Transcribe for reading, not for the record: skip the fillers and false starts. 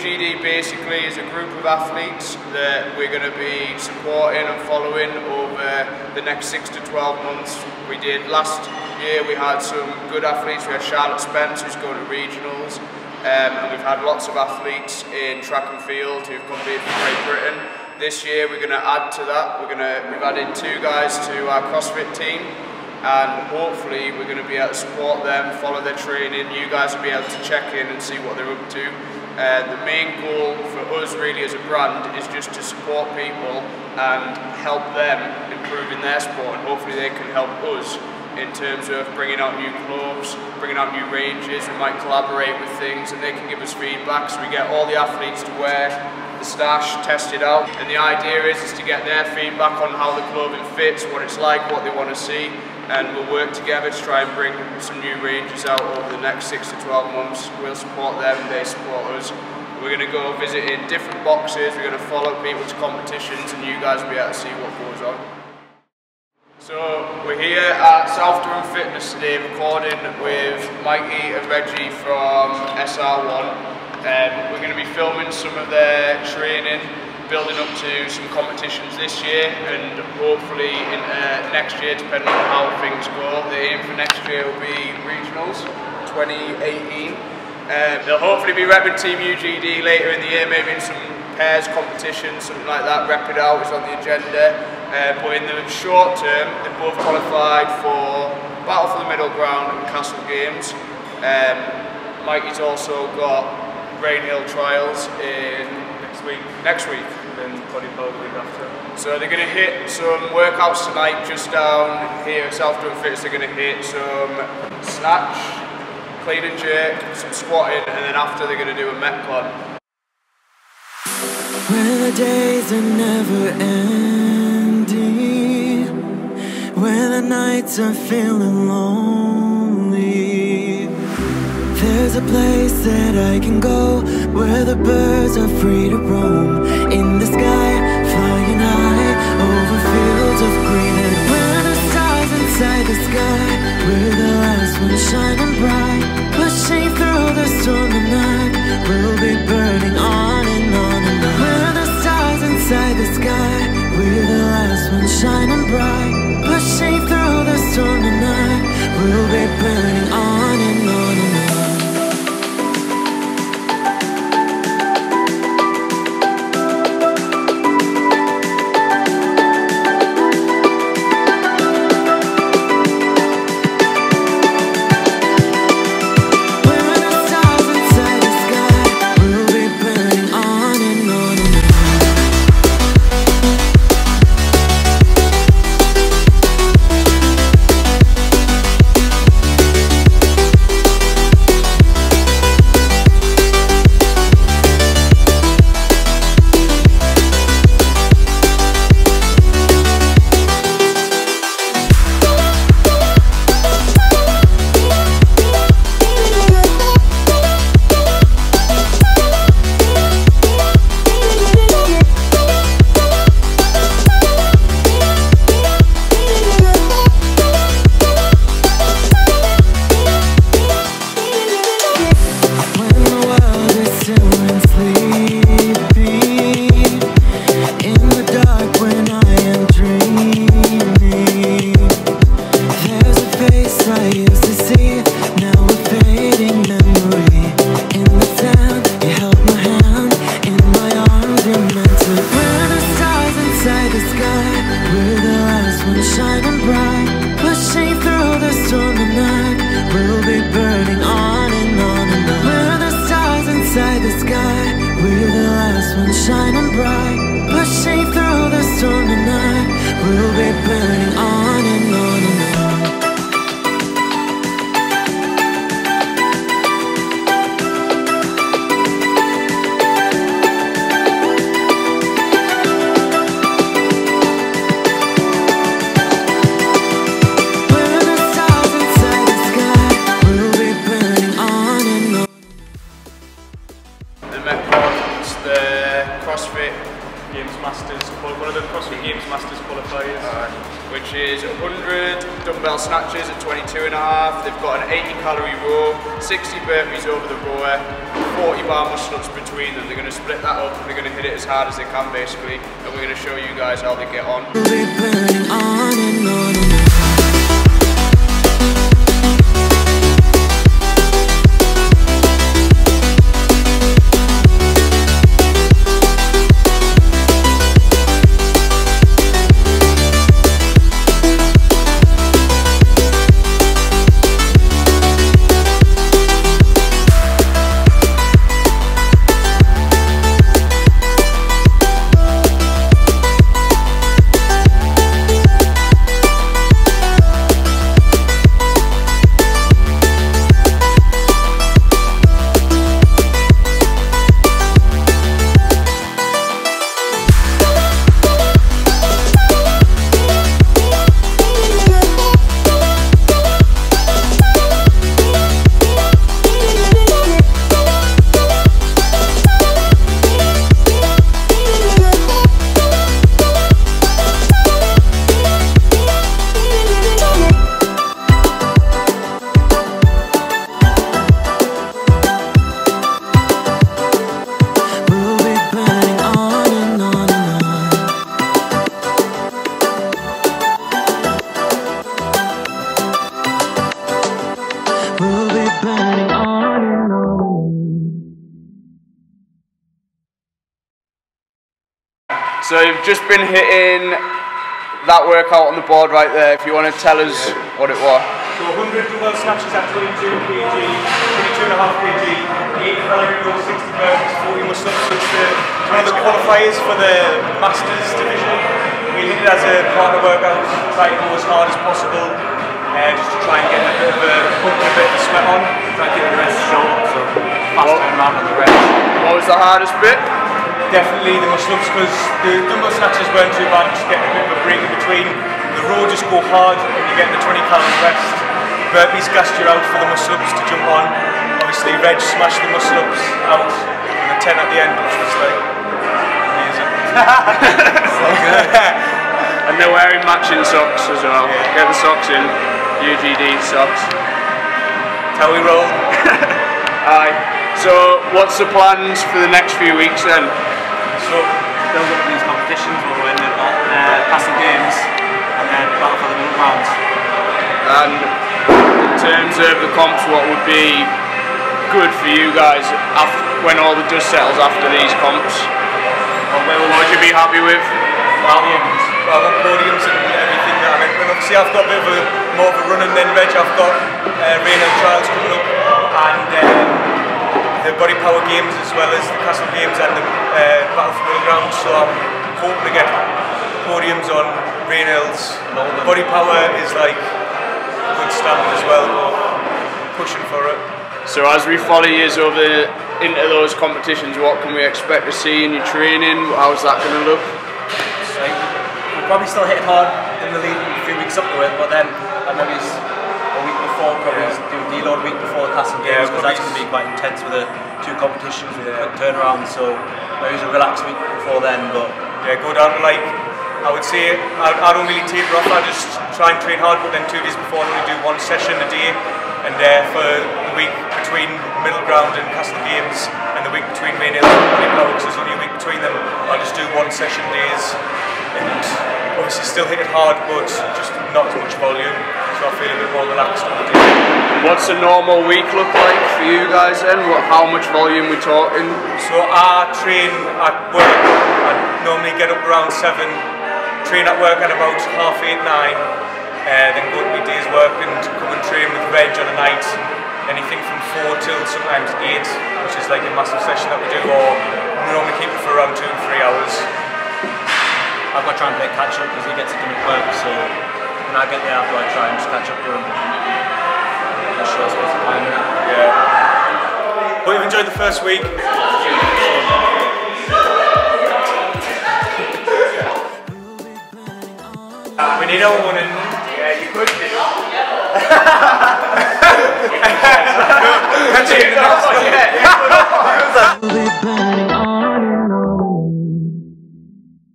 UGD basically is a group of athletes that we're going to be supporting and following over the next 6 to 12 months. We did last year, we had some good athletes. We had Charlotte Spence, who's going to regionals, and we've had lots of athletes in track and field who've competed for Great Britain. This year we're going to add to that. We've added 2 guys to our CrossFit team, and hopefully we're going to be able to support them, follow their training. You guys will be able to check in and see what they're up to. The main goal for us really as a brand is just to support people and help them improve in their sport, and hopefully they can help us in terms of bringing out new clubs, bringing out new ranges. We might collaborate with things and they can give us feedback, so we get all the athletes to wear the stash, test it out, and the idea is to get their feedback on how the clothing fits, what it's like, what they want to see, and we'll work together to try and bring some new ranges out over the next 6 to 12 months. We'll support them, they support us. We're going to go visiting different boxes, we're going to follow people to competitions, and you guys will be able to see what goes on. So we're here at South Durham Fitness today recording with Mikey and Reggie from SR1. We're going to be filming some of their training, building up to some competitions this year, and hopefully in next year, depending on how things go. The aim for next year will be regionals 2018. They'll hopefully be repping Team UGD later in the year, maybe in some pairs competitions, something like that. Rep it out is on the agenda. But in the short term, they both qualified for Battle for the Middle Ground and Castle Games. Mikey's also got Rainhill trials in next week. And then bodybuilding the week after. So they're going to hit some workouts tonight just down here at South Durham Fitness. They're going to hit some snatch, clean and jerk, some squatting, and then after they're going to do a metcon. When the days are never ending, when the nights are feeling lonely, there's a place that I can go where the birds are free to roam. In the sky, flying high over fields of green. And when the stars inside the sky, we're the last ones shining bright. Pushing through the storm tonight, we'll be burning on and on and on. When the stars inside the sky, we're the last ones shining bright. Pushing through the storm tonight, we'll be burning on and on and on. Shining bright, pushing through the storm tonight, we'll be burning on and on and on. When the stars inside the sky, we'll be burning on and on. The metcons, the CrossFit Games Masters, one of the CrossFit Games Masters qualifiers. Which is 100 dumbbell snatches at 22.5. They've got an 80 calorie row, 60 burpees over the rower, 40 bar muscle-ups between them. They're going to split that up and they're going to hit it as hard as they can basically, and we're going to show you guys how they get on. We're burning on and on and on. So you've just been hitting that workout on the board right there, if you want to tell us what it was. So 100 dumbbell snatches at 22 kg, 22.5 kg, 80 calorie row, 60 burpees, 40 muscle-ups. So it's one of the qualifiers for the Masters division. We hit it as a partner workout, try to go as hard as possible, just to try and get a bit of a pump and a bit of sweat on. Try to keep the rest short, so fast turnaround on the rest. What was the hardest bit? Definitely the muscle-ups, because the dumbbell snatches weren't too bad, just getting a bit of a break in between. The row just go hard and you get the 20 calorie rest. Burpees gassed you out for the muscle-ups to jump on. Obviously Reg smashed the muscle-ups out and the 10 at the end, which was like amazing. So good. And they're wearing matching socks as well. Yeah. Get the socks in, UGD socks. That's how we roll. Aye. So, what's the plans for the next few weeks then? So, build up these competitions, we'll win passing games, and then battle for the middle rounds. And in terms of the comps, what would be good for you guys after, when all the dust settles after these comps? What would you be happy with? Podiums. Well, I want podiums and everything that I meant. And obviously I've got a bit of more of a run and then Reg. I've got Rainhill trials coming up, and the body power games as well as the castle games and the battle for middle ground. So I'm hoping to get podiums on Rainhills. Body power is like a good standard as well, but pushing for it. So as we follow you over into those competitions, what can we expect to see in your training? How's that going to look? We'll probably still hit it hard in the lead a few weeks up to it, but then maybe a week before, probably do a deload a week before the castle games, because that's going to be quite intense with the two competitions with quick turnaround. So maybe a relaxed week before then, but yeah, go down to like, I would say I don't really taper off. I just try and train hard, but then 2 days before I only do 1 session a day, and for the week between middle ground and castle games and the week between Rainhill and body power, because there's only a week between them, I just do 1 session days and obviously still hit it hard, but just not as much volume, so I feel a bit more relaxed on the day. What's a normal week look like for you guys then? How much volume we talking? So I train at work, I normally get up around 7, train at work at about 8:30, 9, then go to my day's work and come and train with Reg on a night, anything from 4 till sometimes 8, which is like a massive session that we do, or we normally keep it for around 2 to 3 hours. I've got to try and play catch up because he gets it done at work, so when I get there after I try and just catch up to him. That shows what's the time. Yeah. But you've enjoyed the first week. We need our one in. Yeah, you could do. Catch it in the next one. We'll be burning